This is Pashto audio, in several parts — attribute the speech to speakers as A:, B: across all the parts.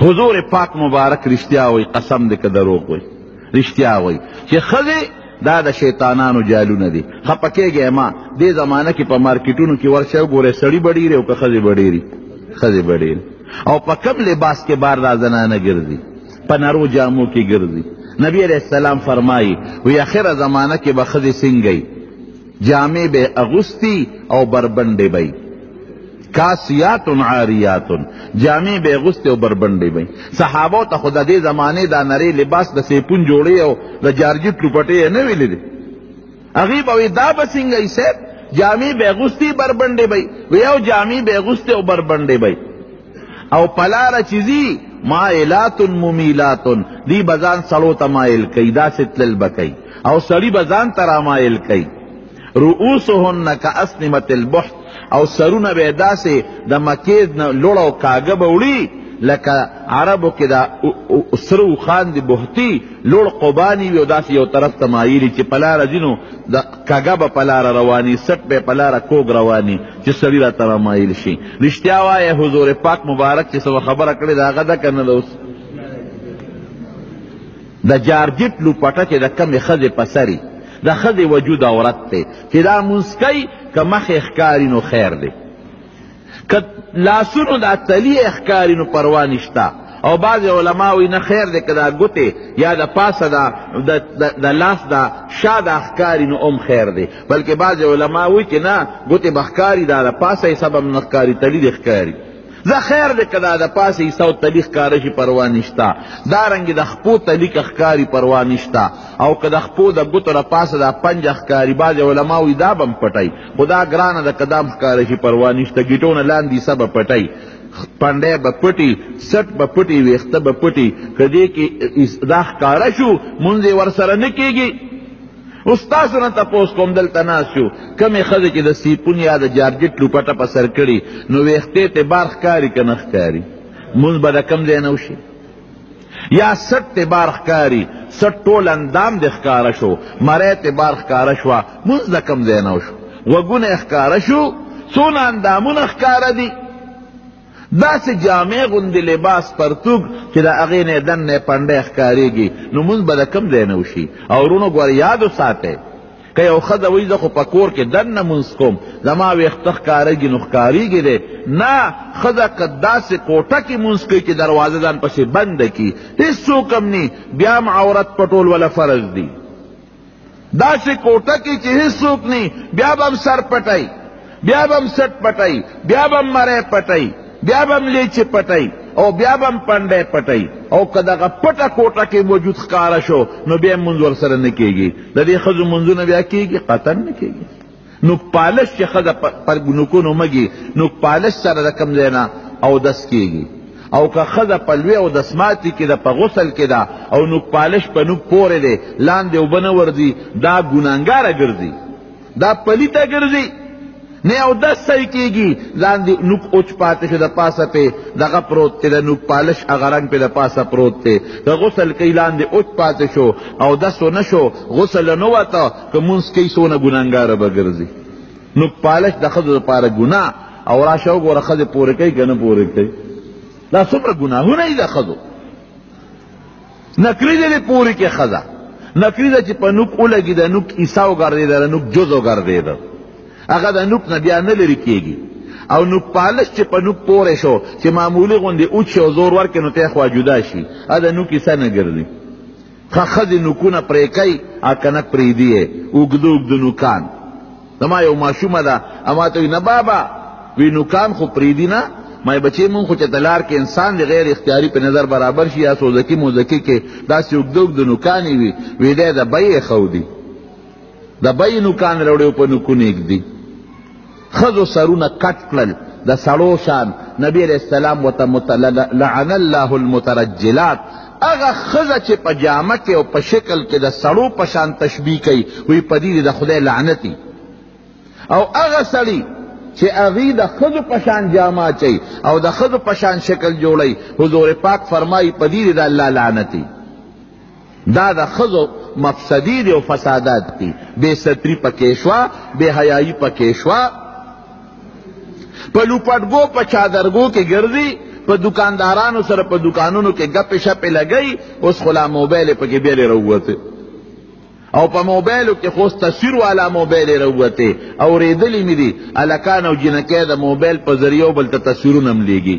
A: حضور پاک مبارک رشتیا وی، قسم دے که دروغ وی، رشتیا وی چې ښځې دا د شیطانانو جالونه دي. خپکیږئ ما دې زمانه کې په مارکیټونو کې ورشه وګورئ، سړي به ډېرې او که ښځې به ډېرې، ښځې به ډېرې. او په کم لباس کې بار دا زنانه ګرځي، په نرو جامو کې ګرځي. نبی علیہ السلام فرمائی وی اخر زمانه کې به ښځې څنګه جامې به اغوستی او بربنډې به کاسیات عاریات، جامې به اغوستی او بربنډې به. صحابو ته خو د دې زمانې دا نری لباس د سیپون جوړې او د جارجټ لوپټې یې نه ویلې دي. هغې به وی دا به څنګه صاحب جامې به اغوستی بربنډې به وی، او جامې به اغوستی او بربنډې به. او پلاره چیزی مائلات ممیلات، دی بزان سړو ته مائل کئی، داسې تلل به کئی، او سړي بزان ته را مائل کئی. رؤوسهن کاسنمة البحت، او سرونه به داسې د مکیز نه لوړ او کاږه به وړي لکه عربو کې دا سره اوښان دي بهتي لوړ قباني وي او داسې یو طرف ته مایلي چې په لاره ځي نو د کاږه به په لاره رواني، سټ به په لاره کوږ رواني چې سړي راته رامایل شي. رښتیا وایه حضور پاک مبارک چې څه خبره کړې ده هغه ده که نه ده؟ اوس د جارجټ لوپټه چې د کمې ښځې په سري د ښځې وجود عورت دی، چې دا مونځ کوي که مخې ښکاري نو خیر دی، که لاسونو دا تلی ښکاري نو پروا نشته. او بعض علما وی نه خیر دی که دا ګوتې یا د پاسه د لاس دا شا دا ښکاري نو ام خیر دی، بلکې بعض علما وی چې نه ګوتې به ښکاري دا د پاسه حساب هم نه ښکاري، تلی دی ښکاري. زه خیر دی که دا د پاسه حصه او تلی ښکاره شي پروا نشته، دارنګې د خپو تلی که ښکاري پروا نشته، او که د خپو د ګوتو د پاسه دا پنجه ښکاري بعض علما وی دا به م پټی، خو دا ګرانه ده که دا م ښکاره شي پروا نشته، ګیټونه لاندې حصه به پټی، پنډی به پټي، سټ به پټي، ویښته به پټي، که دې کې دا ښکاره شو مونځ یې ورسره نه کېږي. اوس تاسو نه تپوس کوم دلته ناست شو کمې ښځې چې د سیپون یا د جارجټ لوپټه په سر کړي نو ویښتې ته بار ښکاري که نه ښکاري؟ مونځ به د کم ځای نه وشي؟ یا سټ ته بار ښکاري، سټ ټول اندام دې ښکاره شو، مرۍ ته بار ښکاره شوه، مونځ د کم ځای نه وشو؟ غوږونه یې ښکاره شو، څونه اندامونه ښکاره دي. داسې جامع غوندې لباس پرتوګ چې د هغې نه دننه پنډی ښکارېږي نو مونځ به د کم ځای نه وشي. او ورونو ګوره یاد وساتئ که یو ښځه وایي زه خو په کور کې دننه مونځ کوم زما ویښته ښکارېږي نو ښکارېږي دی، نه ښځه که داسې کوټه کې مونځ کوي چې دروازه ځان پسې بنده کړي هېڅوک هم نه، بیا هم عورت پټول وله فرض دي. داسې کوټه کې چې هېڅوک نه، بیا به هم سر پټی، بیا به هم سټ پټی، بیا به هم مری پټی، بیا به هم لیچې پټی، او بیا به هم پنډی پټی. او که دغه پټه کوټه کې وجود ښکاره شو نو بیا مونځ ورسره نه کېږي. د دې ښځو مونځونه بیا کېږي؟ قطعا نه کېږي. نوک پالش چې ښځه پر نوکونو مږي، نوک پالش سره د کم ځای نه اودس کېږي. او که ښځه په لوی اودسماتي کې ده، په غسل کې ده، او نوک پالش په نوک پورې دی، لاندې اوبه نه ورځي، دا ګناهګاره ګرځي، دا پلیته ګرځي. نه اودس صحیح کېږي، لاندې نوک اوچ پاتې شو، د پاسه پې دغه پروت دی، د نوک پالش هغه رنګ پې د پاسه پروت دی، که غسل کوي لاندې اوچ پاتې شو، اودس ونه شو، غسل نه وته، که مونځ کوي څونه ګناهګاره به ګرځي. نوک پالش د ښځو دپاره ګناه. او راشه وګوره ښځې پورې کوي که نه پورې کوي؟ دا څومره ګناهونه دي د ښځو. نکري دې پورې کې ښځه، نکري ده چې په نوک ولګي د نوک عیسه وګرځېده، د نوک جز وګرځېده، هغه د نوک نه بیا نه لرې کېږي. او نوک پالش چې په نوک پورې شو چې معمولي غوندې اوچ شي او زور ورکړي نو ته خوا جدا شي، د نوک عیسه نه ګرځي. ښځې نوکونه پرې کوي، که نه پرېږدي یې اوږده اوږده نوکان. زما یو ماشومه ده، اما ته وي نه بابا وی نوکان خو پرېږدي نه، مای بچې مونږ خو چې تلار کې انسان د غیر اختیاري په نظر برابر شي یا سوزکي موزکي کې داسې اوږده اوږده نوکانې وي، وی دی د بیې ښودي، د بیې نوکان راوړي او په نوکونه ایږدي. ښځو سرونه کټ کړل د سړو شان. نبی علیہ السلام ورته لعن الله المترجلات، هغه ښځه چې په جامه کې او په شکل کې د سړو په شان تشبیه کوي، وی په دې د خدای لعنتي. او هغه سړي چې هغې د ښځو په شان جامه اچوي او د ښځو په شان شکل جوړوي، حضور پاک فرمایي په دې د الله لعنتي. دا د ښځو مفسدی دی او فسادات دی. بے ستری پکې شوه، بے حیایي پکې شوه، په لوپټګو په چادرګو کې ګرځي، په دکاندارانو سره په دکانونو کې ګپې شپې لګی، اوس خو لا موبایل پکې بیلې راووته، او په موبایلو کې خو تصویر والا موبایل راووته. اورېدلې مې دي هلکان او جنکۍ د موبایل په ذریعه بل ته تصویرونه هم لیږي.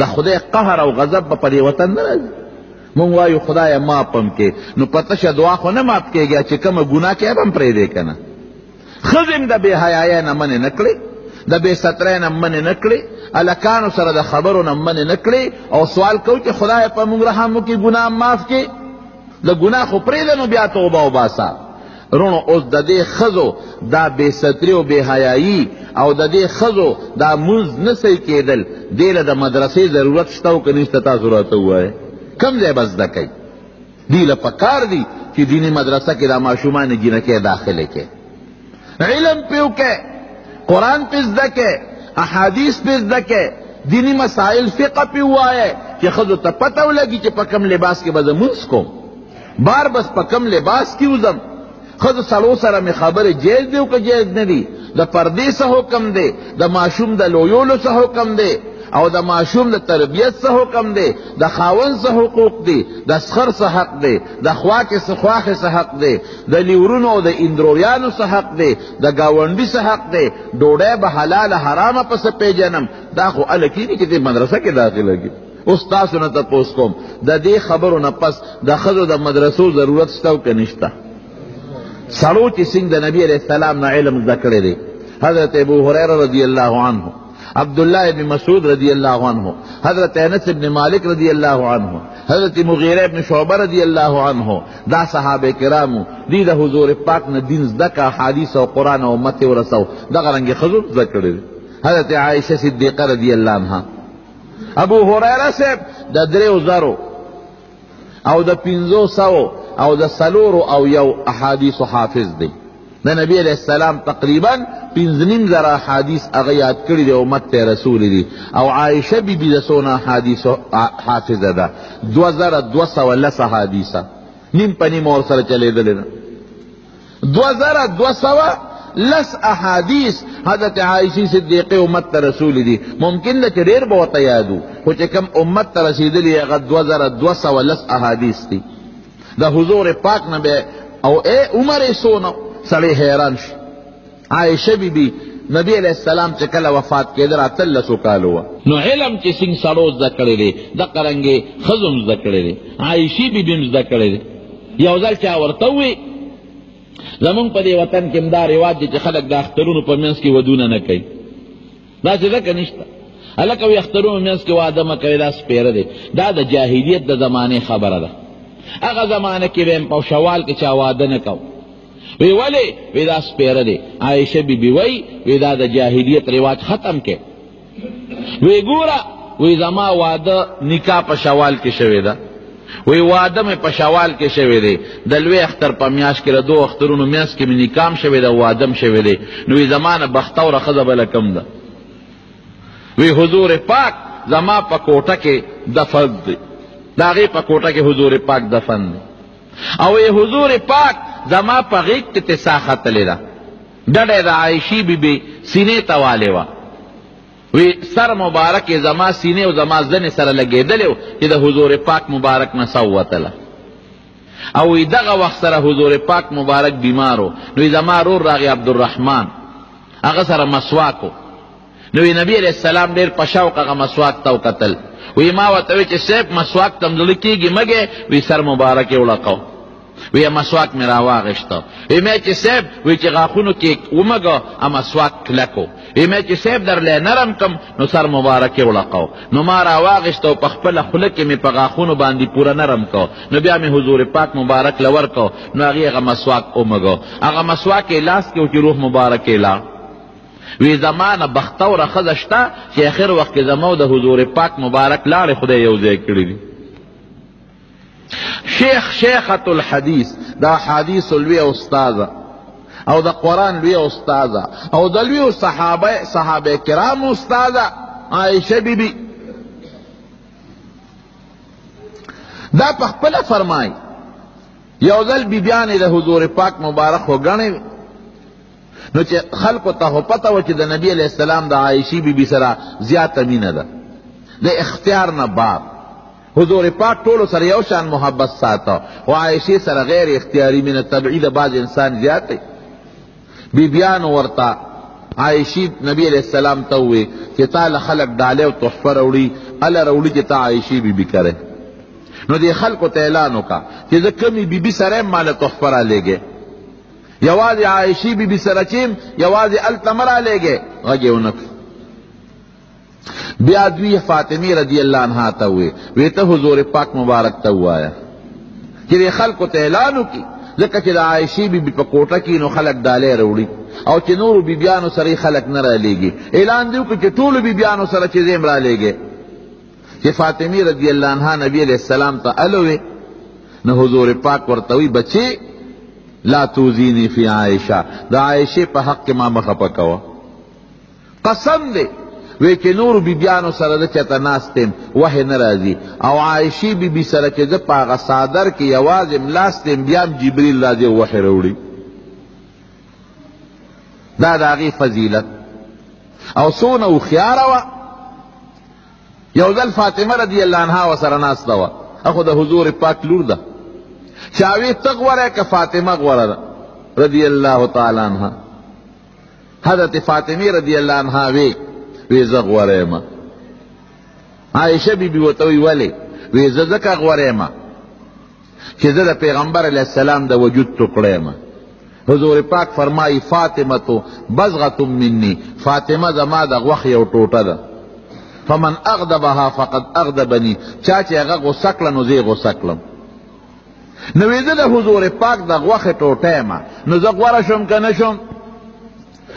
A: د خدای قهر او غضب به په دې وطن نه راځي. مونږ وایو خدایه معاف هم کې، نو په تشه دعا خو نه معاف کېږي چې کومه ګناه کې به هم پرېږدې که نه. ښځې هم د بې حیایۍ نه منې نه کړې، د بې سترۍ نه منې نه کړې، هلکانو سره د خبرو نه منې نه کړې، او سوال کوو چې خدایه په مونږ رحم وکړي، ګناه معاف کړي. د ګناه خو پرېږده نو بیا توبه وباسه. رونو اوس د دې ښځو دا بې ستري او بې حیایي او د دې ښځو دا مونځ نه صحیح کېدل، دې له د مدرسې ضرورت شته او که نشته؟ تاسو راته ووایئ کم ځای به زده کوي؟ دې له پکار دي چې دیني مدرسه کې دا ماشومان جنکۍ داخله کې علم پې وکړئ، قرآن پې زده کړئ، احادیث پې زده کړئ، دینی مسائل فقه پې ووایئ چې ښځو ته پته ولګي چې په کم لباس کې به زه مونځ کوم، بار بس په کم لباس کې وځم. ښځو سړو سره مې خبرې جایز دی او که جایز نه دي، د پردې څه حکم دی، د ماشوم د لویولو څه حکم دی، او د ماشوم د تربیت څه حکم دی، د خاوند څه حقوق دی، د سخر څه حق دی، د خواکې څه حق دی، د لیورونو او د اندروریانو څه حق دی، د ګاونډي څه حق دی، ډوډۍ به حلاله حرامه پسې پیژنم. دا خو هله کېږي چې دې مدرسه کې داخله کړي. اوس تاسو نه تپوس کوم د دې خبرو نه پس د ښځو د مدرسو ضرورت شته او که نشته؟ سړو چې څنګه د نبي علیہ السلام نه علم زده کړی دی، حضرت ابو هریره رضی اللہ عنہ، عبداللہ ابن مسعود رضی اللہ عنہ، حضرت انس ابن مالک رضی اللہ عنہ، حضرت مغیرہ ابن شعبہ رضی اللہ عنہ، دا صحابہ کرامو دی د حضور پاک نه دین زده کا، حدیث او قرآن او امت ورسو، دغه رنګې ښځو زده کړی دی. حضرت عائشہ صدیقہ رضی اللہ عنہ، ابو هریره صاحب د 3000 او د 500 او د 400 او یو احادیث حافظ دی. د نبی علیہ السلام تقریبا 5,500 احادیث هغه یاد کړي دي، امت ته رسول دي. او عائشہ بی بی د څونه احادیث حافظه ده، 2210 احادیثه، نیم په نیم ورسره چلېدلې ده. 2210 احادیث حضرت عائشہ صدیقہ امت ته رسول دي. ممکن ده چې ډېر به ورته یادو، خو چې کم امت ته رسېدلي هغه 2210 احادیث دي د حضور پاک نه. به او عمر یې څونه سړی حیران شي. عائشہ بی بی نبی علیہ السلام چې کله وفات کېدل 13 کالو وه، نو علم چې څنګه سړو زده کړی دی دقه رنګې ښځو هم زده کړی دی، عائشې بی بي هم زده کړی دی. یو ځل چا ورته ووایي زمونږ په دې وطن کې هم دا رواج دی چې خلک د اخترونو په منځ کې ودونه نه کوي. داسې ده که نشته؟ هلکه وایي اخترونو منځ کې واده مه کوئ، دا سپېره دی. دا د جاهلیت د زمانې خبره ده. هغه زمانه کې به په شوال کې چا واده نه کو. وی ولې؟ وی دا سپېره دی. عائشہ بی بی وی دا د جاهلیت رواج ختم کې. وی ګوره، وی زما واده نکاح په شوال کې شوې ده، وی واده مې په شوال کې شوی دی، د لوی اختر په میاشت کې د 2 اخترونو میاشت کې مې نکاح شوی ده، واده م شوی دی. نو وی زما نه بختوره ښځه بله کم ده. وی حضور پاک زما په کوټه کې دفن دی، د هغې په کوټه کې حضور پاک دفن دی. او وی حضور پاک زما په غیږ کې تسا ختلې ده، ډډه د عایشې بی بی سینې ته والې وه. وی سر مبارک زما سینې او زما زنې سره لګېدلې و چې د حضور پاک مبارک نه سو وتله. او وی دغه وخت سره حضور پاک مبارک بیمارو. نو زما رور راغی عبدالرحمن، هغه سره مسواک و. نو نبی علیہ السلام ډېر په شوق هغه مسواک ته وکتل. وی ما ورته وی چې صاحب مسواک ته م زړه کېږي مګې؟ وی سر مبارک یې وړقو. وی مسواک مې راواغېسته. وی مې چې صاحب وی چې غاښونو کې ومږه مسواک کلک و. وی مې چې صاحب درلی نرم کم نو سر مبارک یې وړقو. نو ما راواغېسته او په خپله خوله کې مې په غاښونو باندې پوره نرم کو. نو بیا مې حضور پاک مبارک له ورکو. نو هغې هغه مسواک ومږه. هغه مسواک یې لاس کې و چې روح مبارک یې لاړ. وی زمانه بختوره ښځه شته چې اخر وخت کې زما د حضور پاک مبارک لاړې خدای یو ځای کړي دي. شیخة الحدیث، دا حدیث لوی استاذه او د قرآن لوی استاذه او د لوی صحابه کرام استاذه عائشہ بی بی. دا په خپله فرمای یو ځل بیبیانې د حضور پاک مبارک خو ګڼې وې، نو چې خلکو ته خو پته وه چې د نبی علیہ السلام د عائشې بی بی سره زیاته مینه ده. د اختیار نه بار. حضور پاک ټولو سره یو شان محبت ساته، او عائشې سره غیر اختیاري مینه طبعي د بعض انسان زیات دی. بیبیانو ورته عائشې نبی علیہ السلام ته ووی چې تا له خلق ډالۍ او تحفه راوړي، اله راوړي چې تا عائشې بیبي کرې. نو دې خلکو ته اعلان وکړه چې زه کمې بیبي سره یم ماله تحفه رالیږې، یوازې عائشې بیبي سره چې یم یوازې هلته مه رالیږې. غږ یې ونه کړ. بیا دوی فاطمې رضی اللہ عنہا ته ووی وی ته حضور پاک مبارک ته ووایه چې دې خلکو ته اعلان وکړي، ځکه چې د عائشې بیبي په کوټه کې نو خلک ډالۍ راوړي او چې نورو بیبیانو سره خلک نه رالیږي. اعلان دې وکړي چې ټولو بیبیانو سره چې زه یم رالیږې. چې فاطمې رضی اللہ عنہا نبی علیہ السلام ته الوی، نو حضور پاک ورته وی بچې لا توزینی فی عائشہ، د عائشې په حق کې ما مخه پکوه. قسم دې وی چې نورو بیبیانو سره د چته ناستم وحی نه راځي، او عائشې بیبي سره چې زه په هغه صادر کې یوازې ملاستم بیا هم جبریل راځي او وحی راوړي. دا د هغې فضیلت او څونه هوښیاره وه. یو ځل فاطمه رضی اللہ عنہا ورسره ناسته وه، اخو د حضور پاک لور ده. چاوی ته غوره که فاطمه غوره ده رضی اللہ تعالی عنها. حضرت فاطمه رضی اللہ عنها وی زه غوره یم. عائشه بیبي ورته وی ولې؟ وی زه ځکه غوره یم چې زه د پیغمبر علیه السلام د وجود ټوکړه یم. حضور پاک فرمایی فاطمه بزغة مني، فاطمه زما د غوښې یو ټوټه ده. فمن اغضبها فقد اغضبني، چا چې هغه غصه کړه نو زه یې غصه کړم. نو وی زه د حضور پاک د غوښې ټوټه یم، نو زه غوره شم که نه شم؟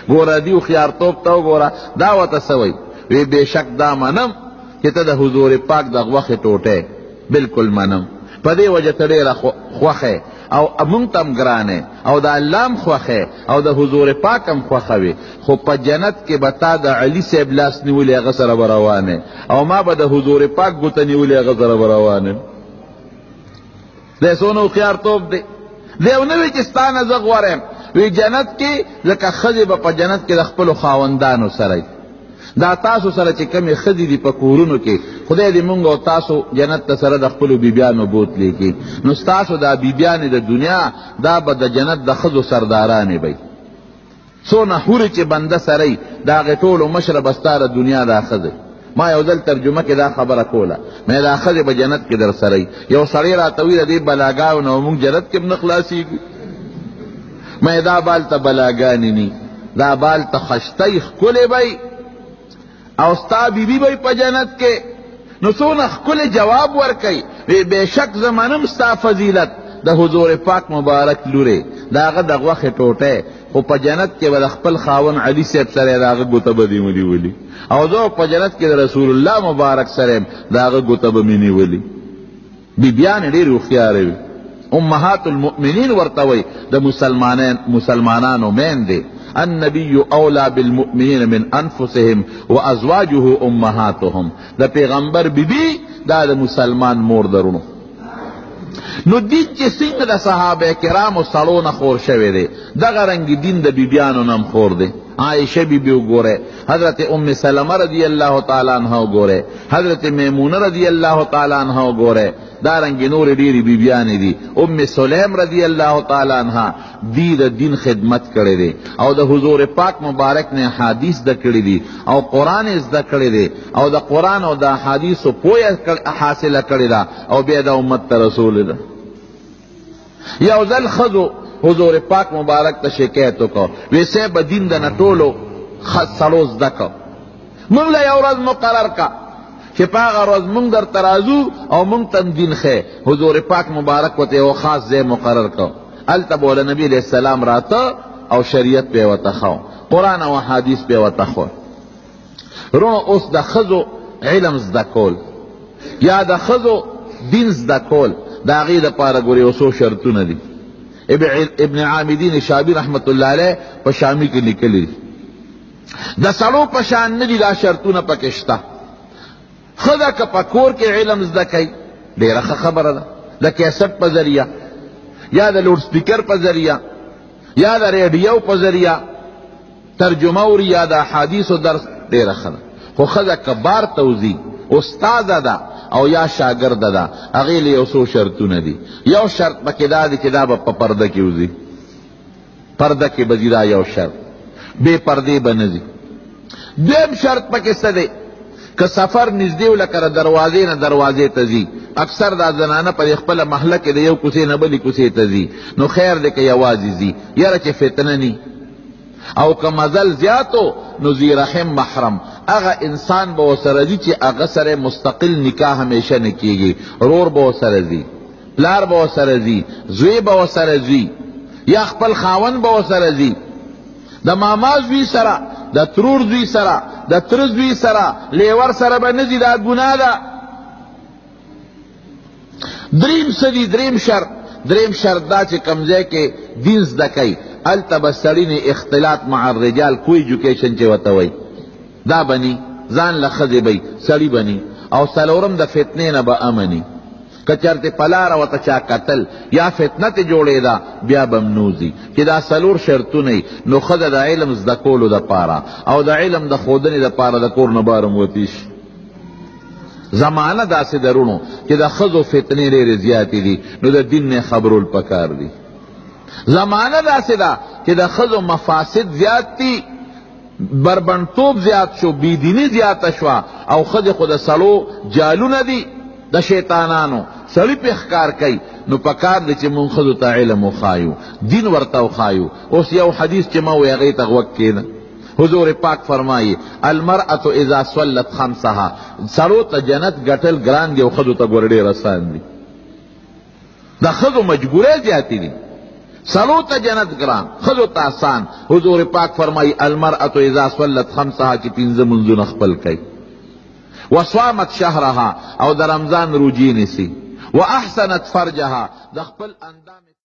A: ګوره دې هوښیارتوب ته وګوره. دا ورته څه وی؟ وی بېشک دا منم چې ته د حضور پاک د غوښې ټوټه، بلکل منم. په دې وجه ته ډېره خوښه او مونږ ته هم ګرانې او د الله هم خوښې او د حضور پاک هم خوښه وي. خو په جنت کې به تا د علي صاحب لاس نیولې هغه سره به روانې، او ما به د حضور پاک ګوته نیولې هغه سره به روانې. دی څونه هوښیارتوب دی. دی ونه وی چې ستا نه زه غوره یم. وی جنت کې ځکه ښځې به په جنت کې د خپلو خاوندانو سره دا تاسو سره چې کمې ښځې دي په کورونو کې، خدای دې مونږ او تاسو جنت ته سره د خپلو بیبیانو بوتلی کې. نو ستاسو دا بیبیانې د دنیا دا به د جنت د ښځو سردارانې وی. څونه حورې چې بنده سره یي د هغې ټولو مشره به ستا د دنیا دا ښځه. ما یو ځل ترجمه کې دا خبره کوله، مې دا ښځې به جنت کې در سره یي. یو سړی راته وی د دې بلاګاو نه مونږ جنت کې هم نه خلاصېږو. مې دا بال ته بلاګانې ني، دا بال ته خشتۍ ښکلې بی او ستا بیبي بی په جنت کې. نو څونه ښکلې جواب ورکوي. وی بېشک زه منم ستا فضیلت د حضور پاک مبارک لورې د هغه د غوښې ټوټې، خو په جنت کې به د خپل خاون علي صاحب سره د هغه ګوته به دې ونیولي، او زه په جنت کې د رسول الله مبارک سره یم د هغه ګوته به مې نیولي. بیبیانې ډېرې هوښیارې وي. امهات المؤمنین ورته وی د مسلمانانو میندې. النبی اولا بالمؤمنین من انفسهم وازواجه امهاتهم. د پیغمبر بیبی دا د مسلمان مور درونو. نو دین چې څنګه د صحابه کرامو سړو نه خور شوی دی، دغه رنګ دین د بیبیانو نه هم خور دی. عائشہ بیبی وګوره، حضرت ام سلمہ رضی اللہ تعالی عنہ وګوره، حضرت میمونہ رضی اللہ تعالی عنہ وګوره، دارنګ نور ډیری بیبیانې دي. ام سلیم رضی اللہ تعالی عنہ دی د دین خدمت کړی دی او د حضور پاک مبارک نه حدیث د کړی دی او قرآن زده کړی دی او د قرآن او د حدیثو پوهه حاصله کړی ده او بیا د امت ته رسول ده. یو ځل ښځو حضور پاک مبارک ته شکایت وکړ، وی صاحب دین د نه ټولو سړو زده کړ، موږ له یو ورځ مقرر کا چې په هغه ورځ موږ درته راځو او موږ ته دین ښیې. حضور پاک مبارک ورته یو خاص ځای مقرر کړ، هلته به له نبي علیه السلام راته او شریعت به یې ورته ښو، قرآن او حدیث به یې ورته ښو. رونو اوس د ښځو علم زده کول یا د ښځو دین زده کول د هغې دپاره ګورې یو څو شرطونه دي. ابن عامدین شابی رحمت الله علیه په شامی کې لیکلی دي. د سړو په شان نه دي دا شرطونه پکې شته. ښځه که په کور کې علم زده کوي ډېره ښه خبره ده، د کیسټ په ذریعه یا د لوډ سپیکر په ذریعه یا د ریډیو په ذریعه ترجمه اوري یا د احادیثو درس ډېره ښه ده. خو ښځه که بار ته وځي استاده ده او یا شاگرده ده، هغې له یو څو شرطونه دي. یو شرط پکې دا دی چې دا به په پرده کې وځي، پرده کې به ځي، دا یو شرط، بې پردې به نه ځي. دویم شرط پکې څه دی؟ که سفر نږدې و لکه دروازې نه دروازې ته ځي، اکثر دا زنانه په خپله محله کې د یو کوڅې نه بلې کوڅې ته ځي، نو خیر دی که یوازې ځي، یاره چې فتنه نی. او که مزل زیاتو نو ذی رحم محرم، هغه انسان به ورسره ځي چې هغه سره مستقل نکاح همیشه نه کېږي، رور به ورسره ځي، پلار به ورسره ځي، زوی به ورسره ځي، یا خپل خاوند به ورسره ځي، د ماما زوی سره، د ترور زوی سره، د تره زوی سره، لیور سره به نه ځي، دا ګناه ده. دریم څه دي؟ دریم شرط دا چې کوم ځای کې دین زده کوي هلته به سړي نه اختلاط مع الرجال، کوئی ایجوکیشن چې ورته وایي دا بني، ځان له ښځې بی سړي بني. او څلورم د فتنې نه به امني، که چېرته په لاره ورته چا کتل یا فتنه ترې جوړېده بیا به هم نوځي. چې دا څلور شرطونه یي نو ښځه د علم زده کولو دپاره او د علم د ښودنې دپاره د کور نه بهر هم وتي شي. زمانه داسې درونو چې د ښځو فتنې ډېرې زیاتې دي، نو د دین نه خبرول پکار دي. زمانه داسې ده چې د ښځو مفاسد زیات دي، بربنډتوب زیات شو، بیدیني زیاته شوه، او ښځې خو د سړو جالونه دي د شیطانانو، سړي پې ښکار کوي. نو پکار دی چې مونږ ښځو ته علم وښایو، دین ورته وښایو. اوس یو حدیث چې ما وایي هغې ته غوږ کښېنه. حضور پاک فرمایي المرأة اذا صلت خمسها، سړو ته جنت ګټل ګران دي او ښځو ته ګوره ډېر اسان دي. د ښځو مجبورۍ زیاتې دي، سړو ته جنت ګران، ښځو ته آسان. حضور پاک فرمایي المرأة اذا صلت خمسها، چې پنځه منځونه خپل کوي، وصامت شهرها، او د رمضان روجې نیسي، واحسنت فرجها، د خپل اندام